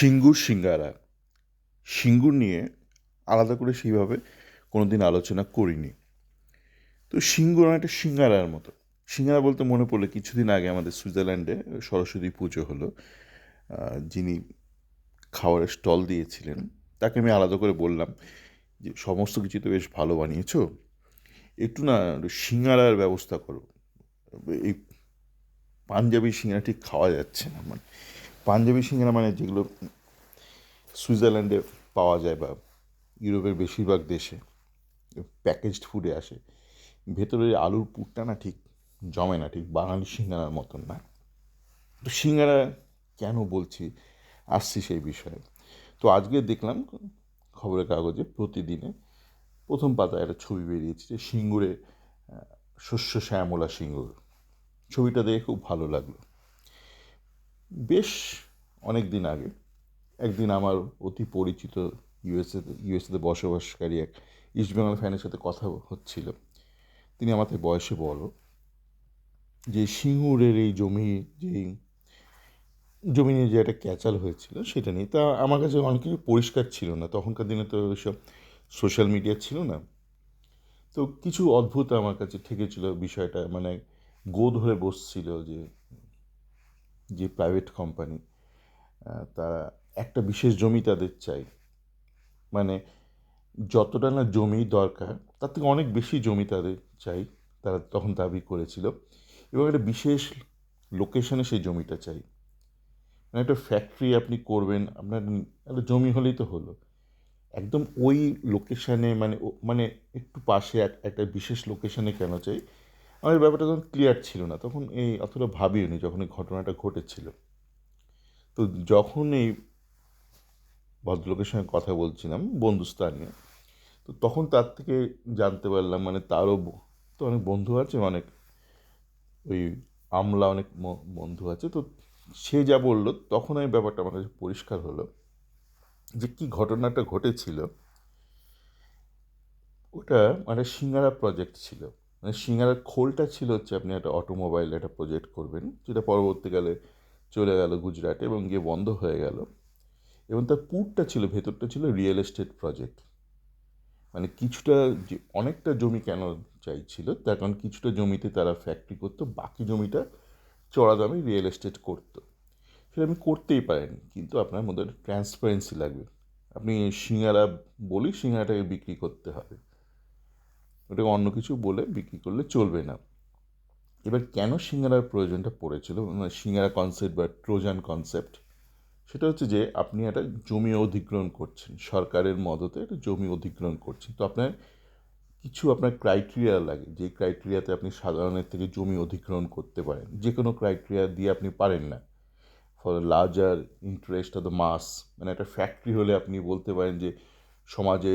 সিঙ্গুর সিঙ্গারা। সিঙ্গুর নিয়ে আলাদা করে সেইভাবে কোনো দিন আলোচনা করিনি। তো সিঙ্গুর অনেকটা সিঙ্গারার মতো। সিঙ্গারা বলতে মনে পড়লে কিছুদিন আগে আমাদের সুইজারল্যান্ডে সরস্বতী পুজো হলো। যিনি খাবারের স্টল দিয়েছিলেন তাকে আমি আলাদা করে বললাম যে সমস্ত কিছু তো বেশ ভালো বানিয়েছো, একটু না সিঙ্গারার ব্যবস্থা করো। এই পাঞ্জাবি সিঙ্গারা ঠিক খাওয়া যাচ্ছে না। মানে পাঞ্জাবি সিঙ্গারা মানে যেগুলো সুইজারল্যান্ডে পাওয়া যায় বা ইউরোপের বেশিরভাগ দেশে প্যাকেজড ফুডে আসে, ভেতরের আলুর পুরটা না ঠিক জমে না, ঠিক বাঙালি সিঙ্গারার মতন না। তো সিঙ্গারা কেন বলছি, আসছি সেই বিষয়ে। তো আজকে দেখলাম খবরের কাগজে প্রতিদিনে প্রথম পাতায় একটা ছবি বেরিয়েছে যে সিঙ্গুরে শস্য শ্যামলা সিঙ্গুর। ছবিটা দেখে খুব ভালো লাগলো। বেশ অনেক দিন আগে একদিন আমার অতি পরিচিত ইউএসএতে বসবাসকারী এক ইস্টবেঙ্গল ফ্যানের সাথে কথা হচ্ছিল। তিনি আমাদের বয়সে বড়, যে সিঙ্গুরের এই জমি নিয়ে যে একটা ক্যাচাল হয়েছিল সেটা নিয়ে। তা আমার কাছে অনেক কিছু পরিষ্কার ছিল না, তখনকার দিনে তো ওইসব সোশ্যাল মিডিয়া ছিল না। তো কিছু অদ্ভুত আমার কাছে ঠেকেছিল বিষয়টা। মানে গো ধরে বসছিল যে যে প্রাইভেট কোম্পানি, তারা একটা বিশেষ জমি তাদের চাই, মানে যতটা না জমি দরকার তার থেকে অনেক বেশি জমি তাদের চাই, তারা তখন দাবি করেছিল। এবং একটা বিশেষ লোকেশনে সেই জমিটা চাই। মানে একটা ফ্যাক্টরি আপনি করবেন, আপনার একটা জমি হলেই তো হলো। একদম ওই লোকেশানে, মানে মানে একটু পাশে একটা বিশেষ লোকেশানে কেন চাই, আমার এই ব্যাপারটা তখন ক্লিয়ার ছিল না। তখন এই অতটা ভাবিওনি যখন এই ঘটনাটা ঘটেছিল। তো যখন এই ভদ্রলোকের সঙ্গে কথা বলছিলাম বন্ধুস্থানীয়, তো তখন তার থেকে জানতে পারলাম, মানে তারও তো অনেক বন্ধু আছে, অনেক ওই আমলা অনেক বন্ধু আছে। তো সে যা বললো তখন এই ব্যাপারটা আমার কাছে পরিষ্কার হলো যে কী ঘটনাটা ঘটেছিল। ওটা মানে সিঙ্গারা প্রজেক্ট ছিল। মানে সিঙ্গারার খোলটা ছিল হচ্ছে আপনি একটা অটোমোবাইল একটা প্রজেক্ট করবেন, যেটা পরবর্তীকালে চলে গেল গুজরাটে এবং গিয়ে বন্ধ হয়ে গেল। এবং তার পুরটা ছিল, ভেতরটা ছিল রিয়েল এস্টেট প্রজেক্ট। মানে কিছুটা যে অনেকটা জমি কেন চাইছিল, তার কারণ কিছুটা জমিতে তারা ফ্যাক্টরি করতো, বাকি জমিটা চড়া দামে রিয়েল এস্টেট করতো। সেটা আপনি করতেই পারেন, কিন্তু আপনার মধ্যে ট্রান্সপারেন্সি লাগবে। আপনি সিঙ্গারা বলি সিঙ্গারাটাকে বিক্রি করতে হবে, ওটাকে অন্য কিছু বলে বিক্রি করলে চলবে না। এবার কেন সিঙ্গারার প্রয়োজনটা পড়েছিল, মানে সিঙ্গারা কনসেপ্ট বা ট্রোজান কনসেপ্ট, সেটা হচ্ছে যে আপনি একটা জমি অধিগ্রহণ করছেন, সরকারের মদতে একটা জমি অধিগ্রহণ করছেন। তো আপনার ক্রাইটেরিয়া লাগে, যে ক্রাইটেরিয়াতে আপনি সাধারণের থেকে জমি অধিগ্রহণ করতে পারেন। যে কোনো ক্রাইটেরিয়া দিয়ে আপনি পারেন না। For larger interest of the mass, মানে একটা ফ্যাক্টরি হলে আপনি বলতে পারেন যে সমাজে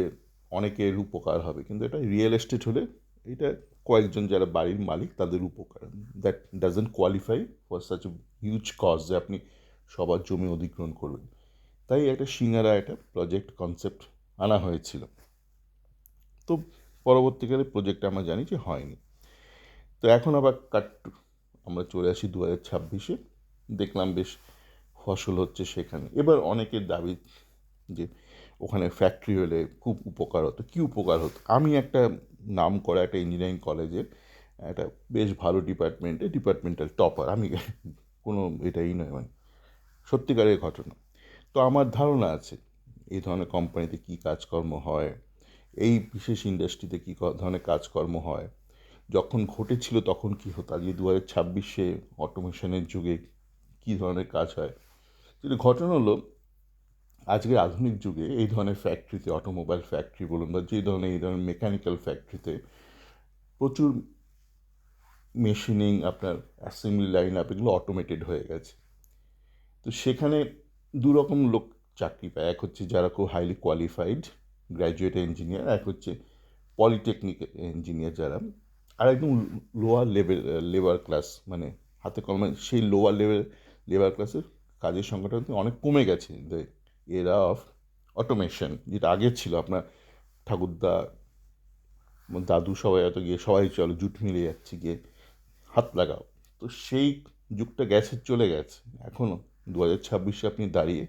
অনেকের উপকার হবে, কিন্তু এটা রিয়েল এস্টেট হলে এটা কয়েকজন যারা বাড়ির মালিক তাদের উপকার। That doesn't qualify for such a huge cause যে আপনি সবার জমি অধিগ্রহণ করবেন। তাই একটা সিঙ্গারা একটা প্রজেক্ট কনসেপ্ট আনা হয়েছিল। তো পরবর্তীকালে প্রজেক্টটা আমরা জানি যে হয়নি। তো এখন আবার আমরা চলে আসি 2026-এ। দেখলাম বেশ ফসল হচ্ছে সেখানে। এবার অনেকের দাবি যে ওখানে ফ্যাক্টরি হলে খুব উপকার হতো। কী উপকার হতো? আমি একটা নাম করা একটা ইঞ্জিনিয়ারিং কলেজে একটা বেশ ভালো ডিপার্টমেন্টাল টপার আমি। কোনো এটাই নয়, মানে সত্যিকারের ঘটনা। তো আমার ধারণা আছে এই ধরনের কোম্পানিতে কী কাজকর্ম হয়, এই বিশেষ ইন্ডাস্ট্রিতে কী ধরনের কাজকর্ম হয়, যখন ঘটেছিল তখন কী হতো, আজকে 2026-এ অটোমেশনের যুগে কী ধরনের কাজ হয়। যেটা ঘটনা হলো, আজকের আধুনিক যুগে এই ধরনের ফ্যাক্টরিতে, অটোমোবাইল ফ্যাক্টরি বলুন বা যে ধরনের এই ধরনের মেকানিক্যাল ফ্যাক্টরিতে প্রচুর মেশিনিং, আপনার অ্যাসেম্বলি লাইন আপ, এগুলো অটোমেটেড হয়ে গেছে। তো সেখানে দু রকম লোক চাকরি পায়। এক হচ্ছে যারা খুব হাইলি কোয়ালিফাইড গ্র্যাজুয়েট ইঞ্জিনিয়ার, এক হচ্ছে পলিটেকনিক ইঞ্জিনিয়ার যারা, আর একদম লোয়ার লেবার ক্লাস, মানে হাতে কলমে সেই লোয়ার লেবার ক্লাসের কাজের সংখ্যাটা কিন্তু অনেক কমে গেছে দ্য এরা অফ অটোমেশন। যেটা আগে ছিল আপনার ঠাকুরদা দাদু সবাই এত গিয়ে সবাই চলো জুট মিলে যাচ্ছে গিয়ে হাত লাগাও। তো সেই যুগটা গেছে, চলে গেছে। এখনও 2026-এ আপনি দাঁড়িয়ে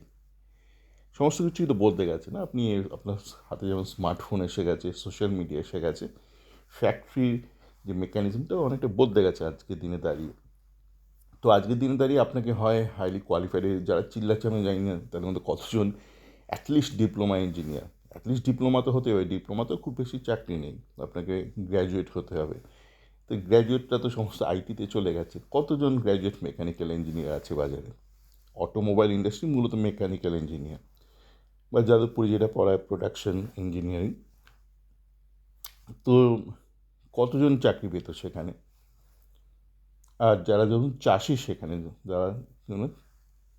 সমস্ত কিছুই তো বদলে গেছে না। আপনি আপনার হাতে যেমন স্মার্টফোন এসে গেছে, সোশ্যাল মিডিয়া এসে গেছে, ফ্যাক্টরির যে মেকানিজমটাও অনেকটা বদলে গেছে আজকের দিনে দাঁড়িয়ে। তো আজকের দিনে দাঁড়িয়ে আপনাকে হয় হাইলি কোয়ালিফাইড, যারা চিল্লাচ্ছে আমি জানি না তাদের মধ্যে কতজন at least diploma engineer, at least diploma তো হতে হবে, ডিপ্লোমাতেও খুব বেশি চাকরি নেই, আপনাকে গ্র্যাজুয়েট হতে হবে। তো গ্র্যাজুয়েটটা তো সমস্ত আইটিতে চলে গেছে। কতজন গ্র্যাজুয়েট মেকানিক্যাল ইঞ্জিনিয়ার আছে বাজারে? অটোমোবাইল ইন্ডাস্ট্রি মূলত মেকানিক্যাল ইঞ্জিনিয়ার, বা যাদবপুরে যেটা পড়ায় প্রোডাকশন ইঞ্জিনিয়ারিং। তো কতজন চাকরি পেত সেখানে? আর যারা যখন চাষি সেখানে, যারা যেমন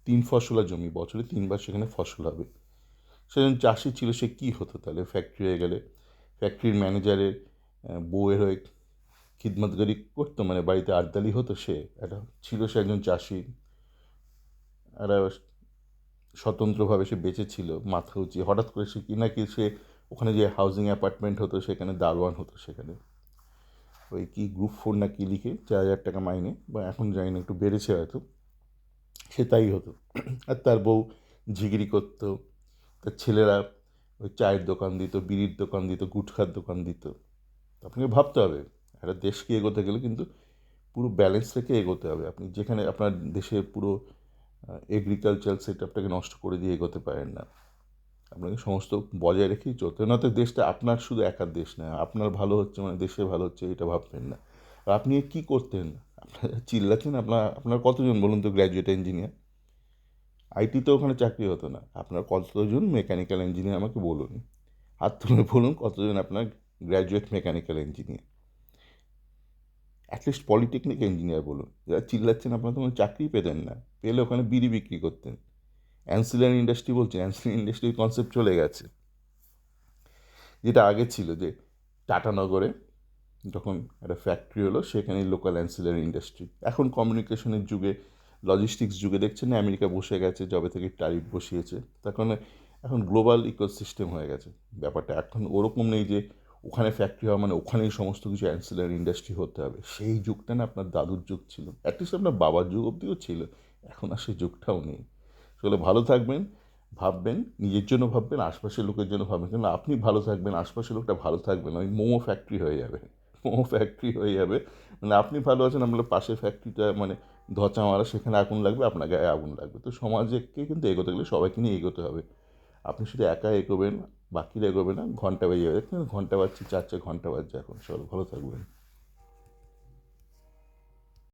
3 ফসলা জমি, বছরে 3 বার সেখানে ফসল হবে, সেজন চাষি ছিল, সে কী হতো তাহলে? ফ্যাক্টরি হয়ে গেলে ফ্যাক্টরির ম্যানেজারের বউয়ের হয়ে খিদমতগারি করতো, মানে বাড়িতে আড়দালি হতো। সে একটা ছিল, সে একজন চাষি, একটা স্বতন্ত্রভাবে সে বেঁচে ছিল, মাথা উঁচিয়ে। হঠাৎ করে সে কি না কি, সে ওখানে যে হাউজিং অ্যাপার্টমেন্ট হতো সেখানে দারোয়ান হতো, সেখানে ওই কি গ্রুপ 4 না কি লিখে 4,000 টাকা মাইনে, বা এখন জানি না, একটু বেড়েছে হয়তো, সে তাই হতো। আর তার বউ ঝিগিরি করতো, তার ছেলেরা ওই চায়ের দোকান দিত, বিড়ির দোকান দিত, গুটখার দোকান দিত। আপনাকে ভাবতে হবে, একটা দেশকে এগোতে গেলে কিন্তু পুরো ব্যালেন্স রেখে এগোতে হবে। আপনি যেখানে আপনার দেশের পুরো এগ্রিকালচারাল সেটআপটাকে নষ্ট করে দিয়ে এগোতে পারেন না। আপনাকে সমস্ত বজায় রেখেই চলতে হবে, নয়তো দেশটা আপনার শুধু একার দেশ না। আপনার ভালো হচ্ছে মানে দেশে ভালো হচ্ছে, এটা ভাববেন না। আর আপনি কী করতেন? আপনার চিল্লাচ্ছেন, আপনার কতজন বলুন তো গ্র্যাজুয়েট ইঞ্জিনিয়ার? আইটিতে ওখানে চাকরি হতো না। আপনার কতজন মেকানিক্যাল ইঞ্জিনিয়ার আমাকে বলুন, হাত তুলে বলুন কতজন আপনার graduate mechanical engineer. At least polytechnic engineer বলুন। যারা চিল্লাচ্ছেন আপনারা তো কোনো চাকরিই পেতেন না, পেলে ওখানে বিড়ি বিক্রি করতেন। অ্যান্সিলারি ইন্ডাস্ট্রি বলছেন, অ্যান্সিলারি ইন্ডাস্ট্রির কনসেপ্ট চলে গেছে। যেটা আগে ছিল যে টাটানগরে যখন একটা ফ্যাক্টরি হলো, সেখানে লোকাল অ্যান্সিলারি ইন্ডাস্ট্রি। এখন কমিউনিকেশনের যুগে, লজিস্টিক্স যুগে দেখছেন না, আমেরিকা বসে গেছে যবে থেকে ট্যারিফ বসিয়েছে, তার কারণে এখন গ্লোবাল ইকোসিস্টেম হয়ে গেছে ব্যাপারটা। এখন ওরকম নেই যে ওখানে ফ্যাক্টরি হওয়া মানে ওখানেই সমস্ত কিছু অ্যান্সিলারি ইন্ডাস্ট্রি হতে হবে। সেই যুগটা না আপনার দাদুর যুগ ছিল, অ্যাটলিস্ট আপনার বাবার যুগ অবধিও ছিল। এখন আর সেই যুগটাও নেই। আসলে ভালো থাকবেন, ভাববেন, নিজের জন্য ভাববেন, আশপাশের লোকের জন্য ভাববেন। কেন আপনি ভালো থাকবেন, আশপাশের লোকটা ভালো থাকবে না, ওই মোমো ফ্যাক্টরি হয়ে যাবে। মোমো ফ্যাক্টরি হয়ে যাবে, মানে আপনি ভালো আছেন, আপনার পাশের ফ্যাক্টরিটা মানে ধচা মারা, সেখানে আগুন লাগবে, আপনার গায়ে আগুন লাগবে। তো সমাজকে কিন্তু এগোতে গেলে সবাইকে নিয়ে এগোতে হবে। আপনি শুধু একা এগোবেন, বাকিরা এগোবে না, ঘন্টা বেজে যাবে। দেখুন ঘন্টা বাজছে 4, ঘন্টা বাজছে এখন। চলো, ভালো থাকবেন।